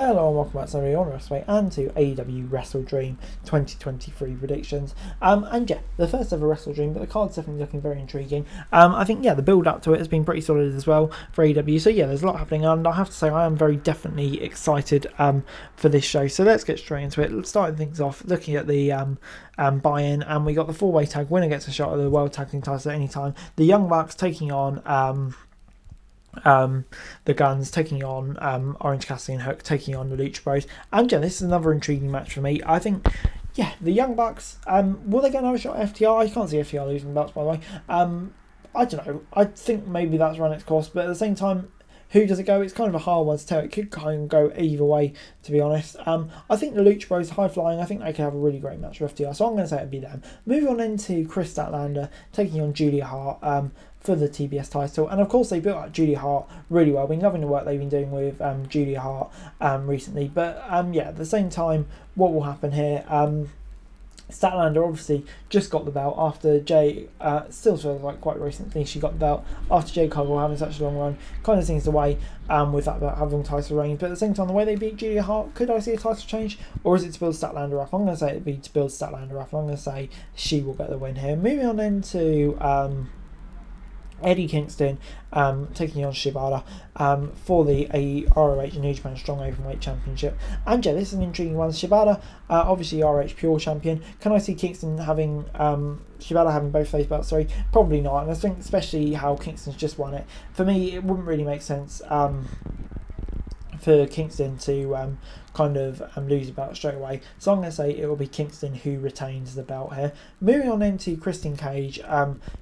Hello and welcome back to Sunday on Wrestling and to AEW WrestleDream 2023 predictions. And yeah, the first ever WrestleDream, but the card's definitely looking very intriguing. I think the build up to it has been pretty solid as well for AEW. So yeah, there's a lot happening, and I have to say I am very definitely excited for this show. So let's get straight into it. Starting things off, looking at the buy-in, and we got the 4-way tag. Winner gets a shot at the World Tag Team titles at any time. The Young Bucks taking on the Guns, taking on Orange Cassidy and Hook, taking on the Lucha Bros. And yeah, this is another intriguing match for me. I think, yeah, the Young Bucks, will they get another shot at FTR? I can't see FTR losing belts, by the way. I don't know. I think maybe that's run its course, but at the same time, who does it go? It's kind of a hard one to tell. It could kind of go either way, to be honest. I think the Lucha Bros, high flying, I think they could have a really great match with FTR, so I'm going to say it'd be them. Moving on into Chris Statlander, taking on Julia Hart for the TBS title. And of course, they built up Julia Hart really well. I've been loving the work they've been doing with Julia Hart recently. But yeah, at the same time, what will happen here? Statlander obviously just got the belt after Jay, still feels like quite recently she got the belt after Jay Caldwell having such a long run. Kind of seems the way with that about having title reigns, but at the same time, the way they beat Julia Hart, could I see a title change, or is it to build Statlander up? I'm going to say it'd be to build Statlander up. I'm going to say she will get the win here. Moving on into Eddie Kingston taking on Shibata for the ROH New Japan Strong Openweight Championship. And yeah, this is an intriguing one. Shibata, obviously ROH Pure Champion. Can I see Kingston having Shibata having both those belts? Sorry, probably not. And I think especially how Kingston's just won it. For me, it wouldn't really make sense for Kingston to kind of lose the belt straight away. So I'm going to say it will be Kingston who retains the belt here. Moving on into Christian Cage,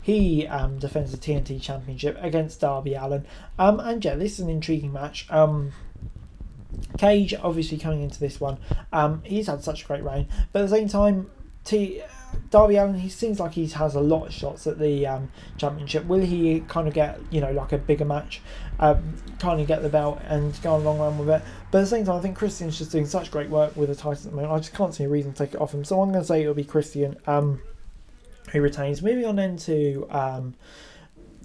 he defends the TNT Championship against Darby Allin. And yeah, this is an intriguing match. Cage obviously coming into this one, he's had such a great reign, but at the same time, Darby Allin, he seems like he has a lot of shots at the championship. Will he kind of get, like a bigger match, kind of get the belt and go on a long run with it? But at the same time, I think Christian's just doing such great work with the title at the moment. I just can't see a reason to take it off him. So I'm going to say it'll be Christian who retains. Moving on into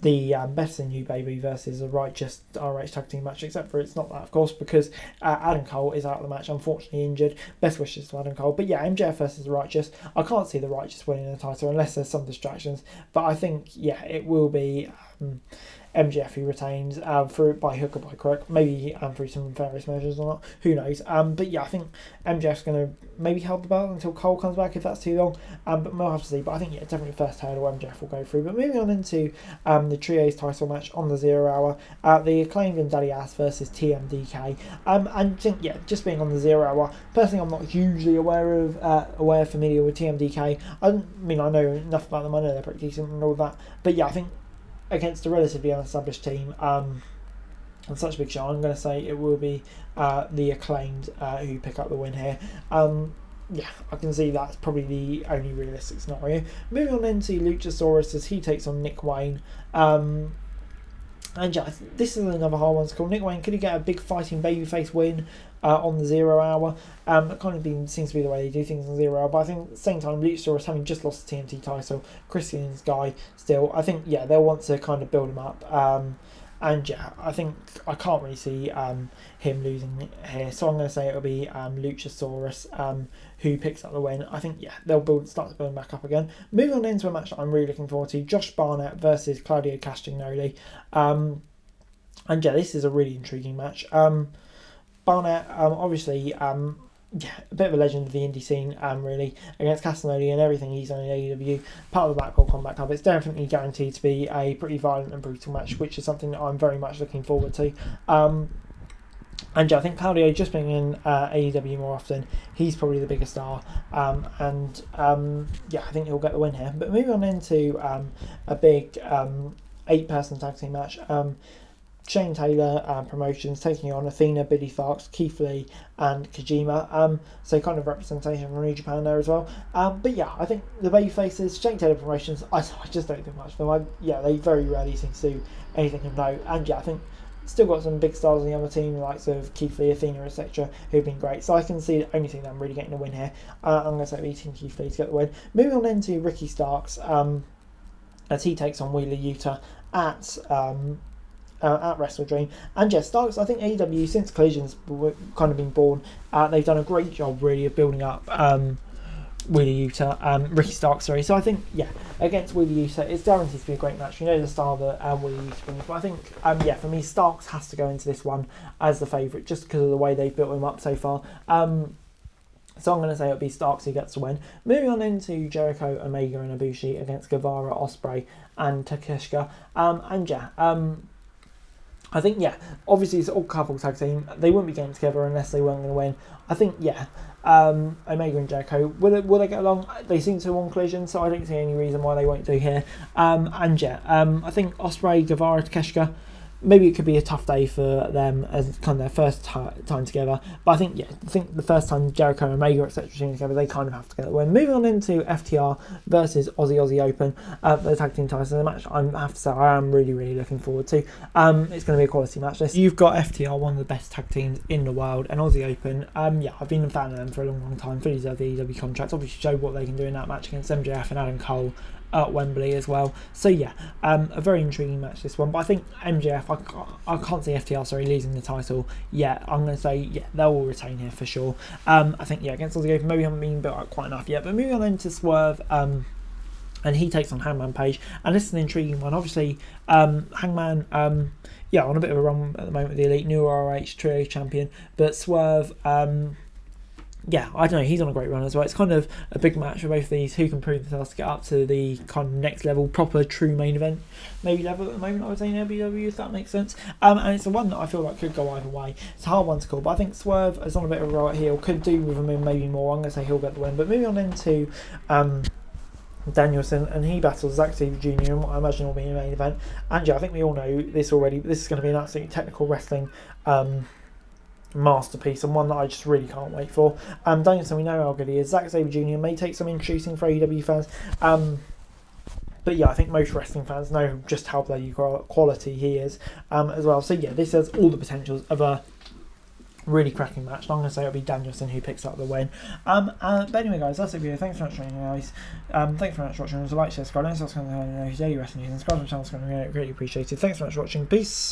the Better Than You Baby versus the Righteous RH Tag Team match, except for it's not that, of course, because Adam Cole is out of the match, unfortunately injured. Best wishes to Adam Cole. But yeah, MJF versus the Righteous. I can't see the Righteous winning the title unless there's some distractions. But I think, yeah, it will be MJF who retains by hook or by crook, maybe through some various measures or not, who knows. But yeah, I think MJF's going to maybe hold the belt until Cole comes back if that's too long, but we'll have to see. But I think, yeah, definitely first hurdle MJF will go through. But moving on into the Trios title match on the 0 hour, the Acclaimed and Daddy Ass versus TMDK. And I think, yeah, just being on the 0 hour, personally I'm not hugely familiar with TMDK. I know enough about them, I know they're pretty decent and all that, but yeah, I think against a relatively unestablished team on such a big show, I'm going to say it will be the Acclaimed who pick up the win here. Yeah, I can see that's probably the only realistic scenario. Moving on into Luchasaurus as he takes on Nick Wayne. And yeah, this is another hard one to call. Nick Wayne, could he get a big fighting babyface win on the 0 hour? That kind of seems to be the way they do things on 0 hour. But I think at the same time, Luchasaurus having just lost the TNT title, Christian's guy still, I think, yeah, they'll want to kind of build him up. And yeah, I think I can't really see him losing here. So I'm going to say it'll be Luchasaurus who picks up the win. I think, yeah, they'll start to build him back up again. Moving on into a match that I'm really looking forward to, Josh Barnett versus Claudio Castagnoli. And yeah, this is a really intriguing match. Barnett, obviously, yeah, a bit of a legend of the indie scene, really, against Castagnoli and everything he's done in AEW, part of the Blackpool Combat Club. It's definitely guaranteed to be a pretty violent and brutal match, which is something that I'm very much looking forward to. And yeah, I think Claudio just being in AEW more often, he's probably the biggest star, and yeah, I think he'll get the win here. But moving on into a big 8-person tag team match, Shane Taylor Promotions taking on Athena, Billy Fox, Keith Lee and Kojima, so kind of representation from New Japan there as well. But yeah, I think the babyfaces, Shane Taylor Promotions, I just don't think much of them. They very rarely seem to do anything of note, and yeah, I think still got some big stars on the other team, the likes of Keith Lee, Athena, etc., who've been great. So I can see the only thing that I'm really getting a win here. I'm going to say beating Keith Lee to get the win. Moving on into Ricky Starks, as he takes on Wheeler Yuta at at WrestleDream. And yeah, Starks, I think AEW, since Collision's kind of been born, they've done a great job really of building up Ricky Starks, sorry. So I think, yeah, against Wheeler Yuta, it's guaranteed to be a great match. You know the style that Wheeler Yuta brings, but I think, yeah, for me, Starks has to go into this one as the favourite, just because of the way they've built him up so far. So I'm going to say it'll be Starks who gets the win. Moving on into Jericho, Omega and Ibushi against Guevara, Ospreay and Takeshita. I think, yeah, obviously it's all couple tag team. They wouldn't be getting together unless they weren't going to win. I think, yeah, Omega and Jericho, will they get along? They seem to on Collision, so I don't see any reason why they won't do here. I think Ospreay, Guevara, Takeshita, maybe it could be a tough day for them as kind of their first time together. But I think the first time Jericho, Omega, etc. team together, they kind of have to get the win. Moving on into FTR versus Aussie Open, the tag team titles. The match I have to say I am really, really looking forward to. It's going to be a quality match. You've got FTR, one of the best tag teams in the world, and Aussie Open. I've been a fan of them for a long, long time. Fully deserve the AEW contracts. Obviously, show what they can do in that match against MJF and Adam Cole at Wembley as well. So yeah, a very intriguing match this one. But I think MJF, I can't see FTR losing the title yet. I'm going to say they'll retain here for sure. I think against Aussie Open maybe haven't been built up quite enough yet. But moving on then to Swerve, and he takes on Hangman Page, and this is an intriguing one. Obviously, Hangman, on a bit of a run at the moment with the Elite, new ROH Trio champion, but Swerve, I don't know, he's on a great run as well. It's kind of a big match for both of these, who can prove themselves to get up to the kind of next level, proper true main event maybe level at the moment, I would say, in AEW, if that makes sense. And it's the one that I feel like could go either way. It's a hard one to call, but I think Swerve is on a bit of a roll at heel, could do with him maybe more. I'm going to say he'll get the win. But moving on into Danielson, and he battles Zack Sabre Jr. in what I imagine will be a main event. And I think we all know this already, but this is going to be an absolutely technical wrestling masterpiece, and one that I just really can't wait for. Danielson, we know how good he is. Zack Sabre Jr. may take some introducing for AEW fans, but I think most wrestling fans know just how bloody quality he is as well. So this has all the potentials of a really cracking match. And I'm going to say it'll be Danielson who picks up the win. But anyway, guys, that's the video. Thanks so much for watching, guys. Thanks very much for watching. Like, share, subscribe, and subscribe to daily wrestling news, and subscribe to the channel. It's going to be really appreciated. Thanks so much for watching. Peace.